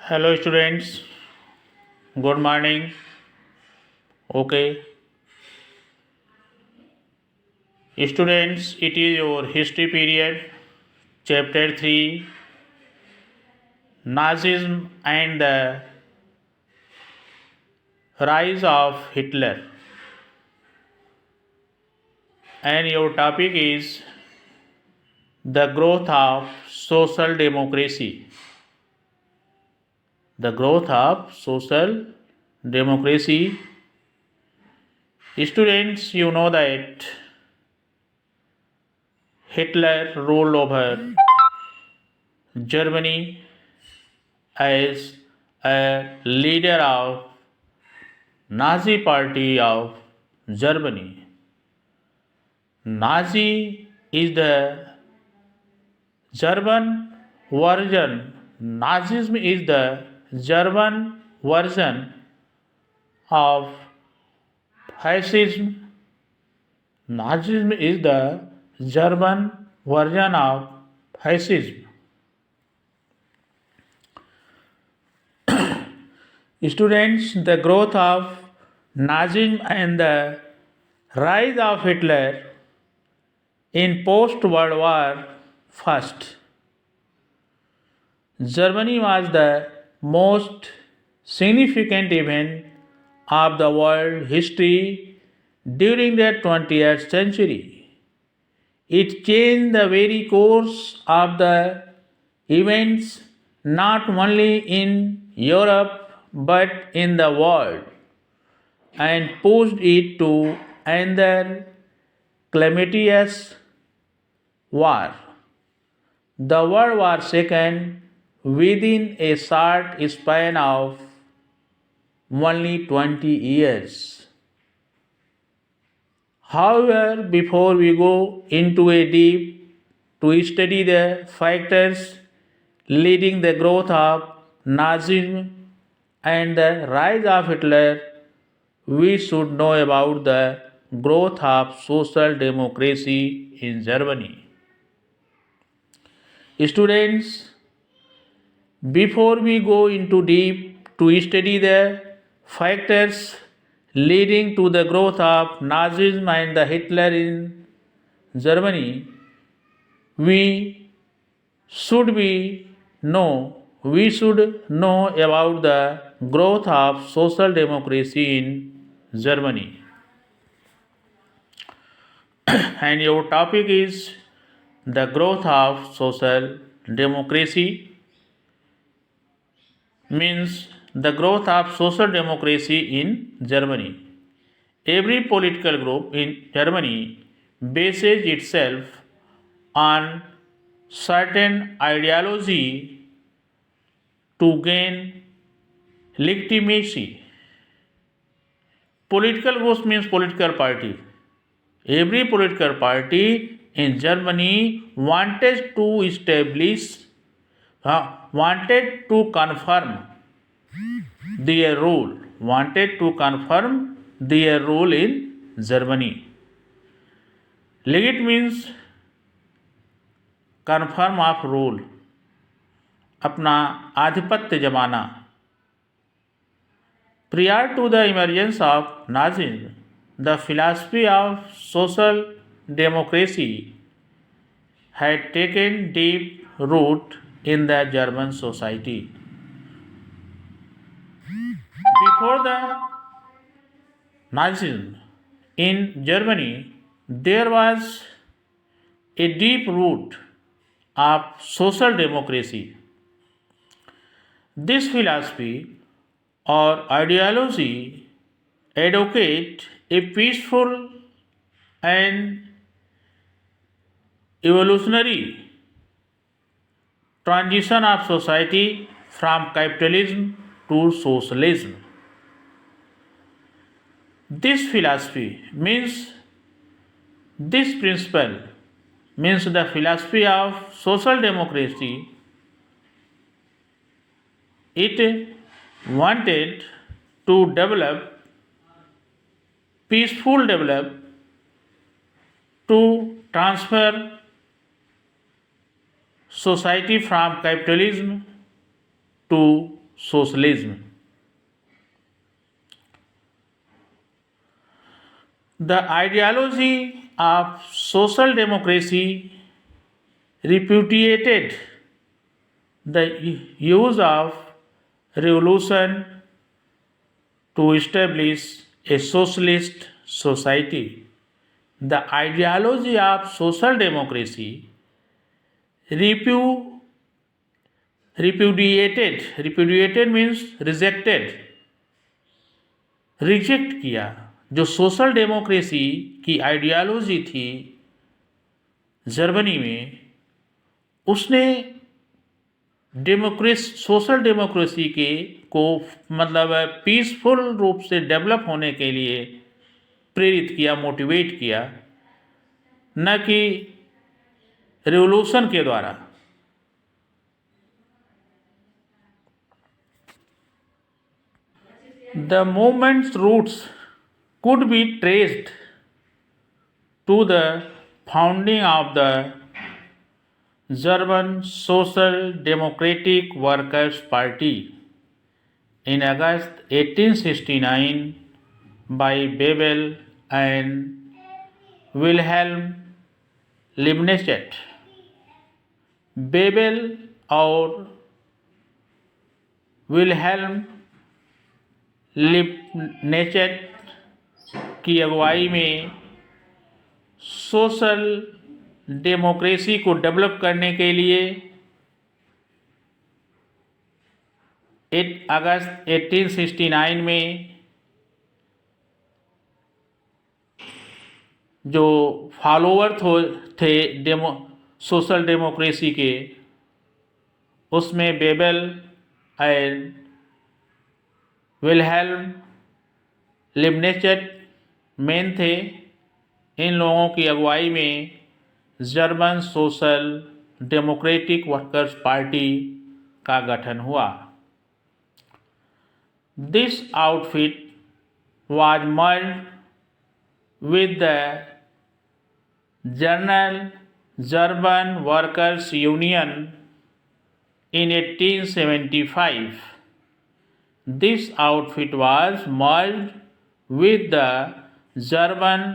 Hello students, good morning. Okay, students, it is your history period, chapter 3, Nazism and the rise of Hitler. And your topic is the growth of social democracy. The growth of social democracy. Students, you know that Hitler ruled over Germany as a leader of Nazi Party of Germany. Nazi is the German version. Nazism is the German version of fascism. Nazism is the German version of fascism. Students, the growth of Nazism and the rise of Hitler in post-World War First. Germany was the most significant event of the world history during the 20th century. It changed the very course of the events not only in Europe but in the world and pushed it to another calamitous war. The World War II within a short span of only 20 years. However, before we go into a deep to study the factors leading the growth of Nazism and the rise of Hitler, we should know about the growth of social democracy in Germany. Students, before we go into deep to study the factors leading to the growth of Nazism and the Hitler in Germany, we we should know about the growth of social democracy in Germany. And your topic is the growth of social democracy means the growth of social democracy in Germany. Every political group in Germany bases itself on certain ideology to gain legitimacy. Political groups means political party. Every political party in Germany wanted to confirm their rule in Germany. Legit means confirm of rule, अपना आधिपत्य जमाना. Prior to the emergence of Nazism, the philosophy of social democracy had taken deep root in the German society. Before the Nazism in Germany, there was a deep root of social democracy. This philosophy or ideology advocate a peaceful and evolutionary transition of society from capitalism to socialism. This philosophy means this principle means the philosophy of social democracy. It wanted to develop to transfer society from capitalism to socialism. The ideology of social democracy repudiated the use of revolution to establish a socialist society. The ideology of social democracy repudiated means reject किया। जो social democracy की ideology थी Germany में, उसने social democracy को मतलब peaceful रूप से डेवलप होने के लिए प्रेरित किया, मोटिवेट किया, न कि रिवोल्यूशन के द्वारा। The movement's roots could be traced to the founding of the German Social Democratic Workers' Party in August 1869 by Bebel and Wilhelm Liebknecht. बेबेल और विल्हेल्म लिब्कनेच्ट की अगुवाई में सोशल डेमोक्रेसी को डेवलप करने के लिए 8 अगस्त 1869 में जो फॉलोअर थे सोशल डेमोक्रेसी के, उसमें बेबेल एंड विल्हेल्म लिब्कनेच्ट मेन थे। इन लोगों की अगुवाई में German social democratic workers party का गठन हुआ। This outfit was merged with the German Workers Union in 1875. This outfit was merged with the German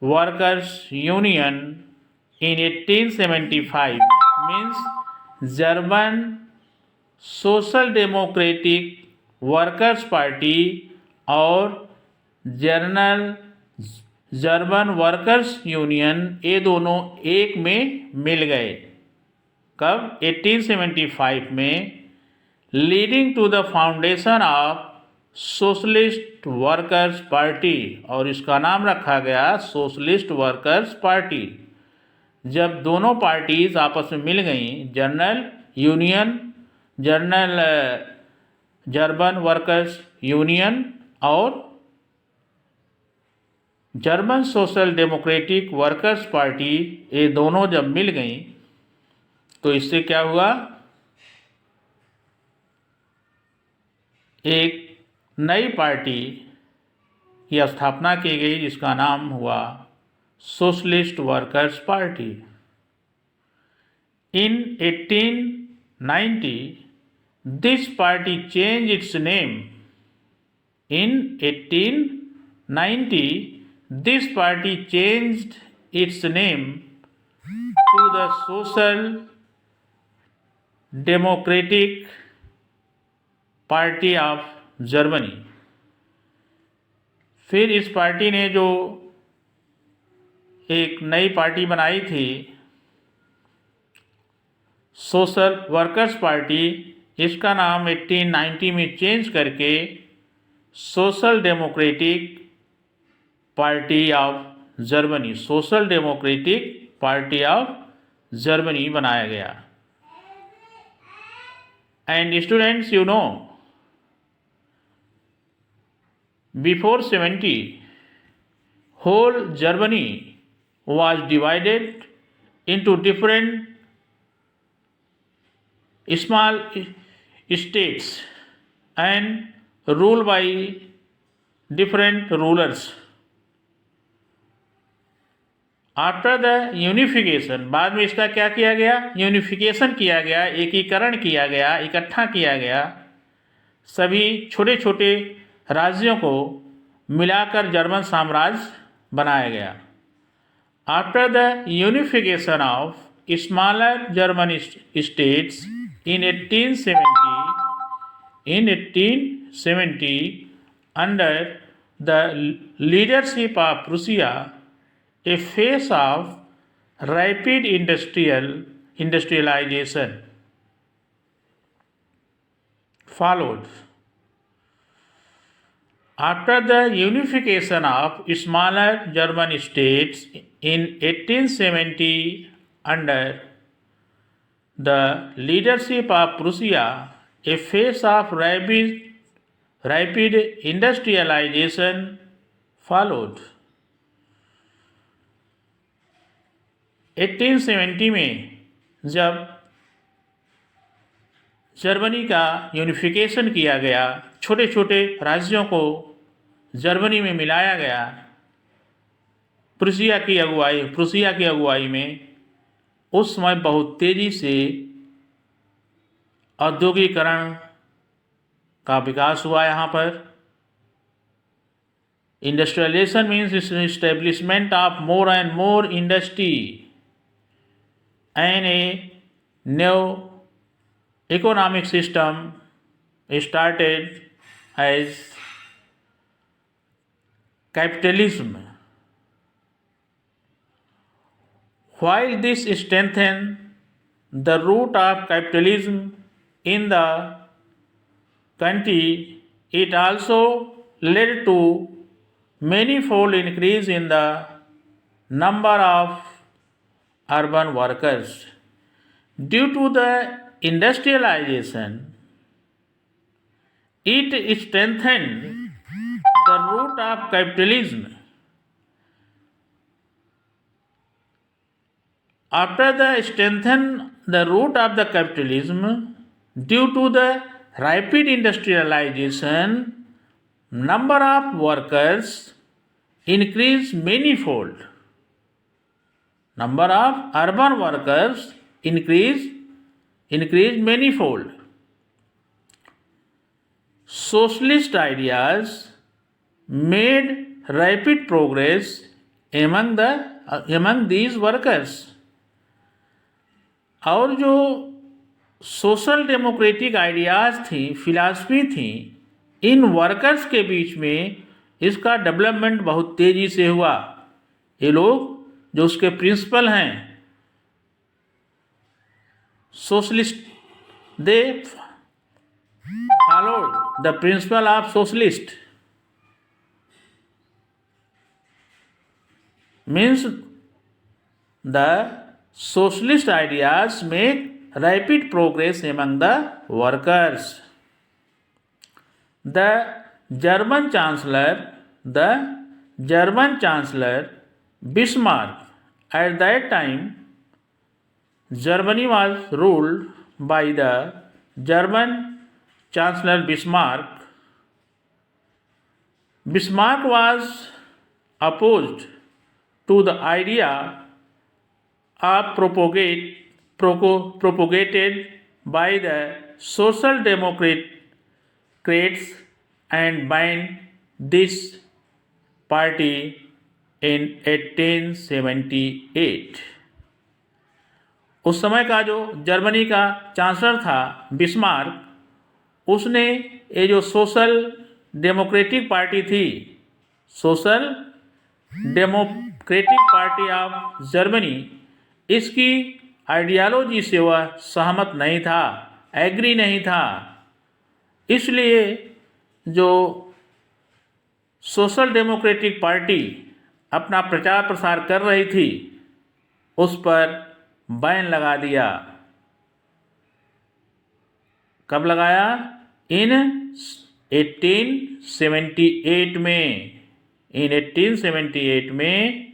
Workers Union in 1875. Means German Social Democratic Workers Party और German workers union, ये दोनों एक में मिल गए। कब? 1875 में, leading to the foundation of socialist workers party, और इसका नाम रखा गया सोशलिस्ट वर्कर्स पार्टी। जब दोनों पार्टीज आपस में मिल गईं, जर्मन वर्कर्स यूनियन और German social democratic workers party, ये दोनों जब मिल गईं तो इससे क्या हुआ? एक नई पार्टी की स्थापना की गई जिसका नाम हुआ socialist workers party. In 1890 this party change it's name. In 1890 this party changed its name to the Social Democratic Party of Germany। फिर इस पार्टी ने जो एक नई पार्टी बनाई थी सोशल वर्कर्स पार्टी, इसका नाम 1890 में चेंज करके social democratic party of Germany, social democratic party of Germany बनाया गया। And students, you know, before 70 whole Germany was divided into different small states and ruled by different rulers। After the unification, बाद में इसका क्या किया गया? Unification किया गया, एकीकरण किया गया, इकट्ठा किया गया। सभी छोटे छोटे राज्यों को मिलाकर जर्मन साम्राज्य बनाया गया। After the unification of smaller German states in 1870 under the leadership of Prussia, a phase of rapid industrialization followed. After the unification of smaller German states in 1870 under the leadership of Prussia, a phase of rapid industrialization followed. 1870 में जब Germany का unification किया गया, छोटे छोटे राज्यों को Germany में मिलाया गया, प्रूसिया की अगुवाई में, उस समय बहुत तेज़ी से औद्योगिकरण का विकास हुआ। यहाँ पर industrialisation means establishment of more and more industry and a new economic system started as capitalism. While this strengthened the root of capitalism in the country, it also led to manifold increase in the number of urban workers. Due to the industrialization, it strengthened the root of capitalism. After the strengthen the root of the capitalism, due to the rapid industrialization, number of workers increased manifold. Number of urban workers increased manifold. Socialist ideas made rapid progress among these workers. और जो social democratic ideas थी, philosophy थी, in workers के बीच में इसका development बहुत तेज़ी से हुआ. ये लोग जो उसके प्रिंसिपल हैं socialist, they followed the principle of socialist, means the socialist ideas make rapid progress among the workers. The German Chancellor Bismarck, at that time Germany was ruled by the German Chancellor Bismarck. Bismarck was opposed to the idea are propagated by the social democrats and banned this party in 1878. उस समय का जो Germany का chancellor था Bismarck, उसने ये जो social democratic party थी, social democratic party of Germany, इसकी आइडियालॉजी से वह सहमत नहीं था, एग्री नहीं था. इसलिए जो सोशल डेमोक्रेटिक पार्टी अपना प्रचार प्रसार कर रही थी, उस पर बैन लगा दिया. कब लगाया? इन 1878 में. इन 1878 में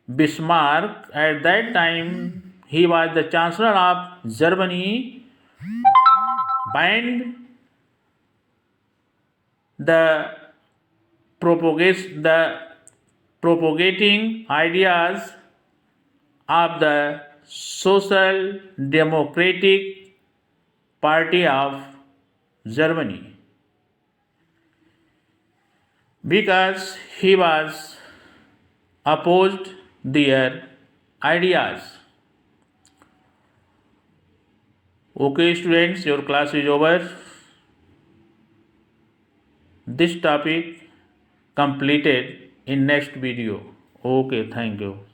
Bismarck, at that time he was the Chancellor of Germany, banned the propagating ideas of the Social Democratic Party of Germany. because he was opposed their ideas. Okay, students, your class is over. This topic completed in next video. Okay, thank you.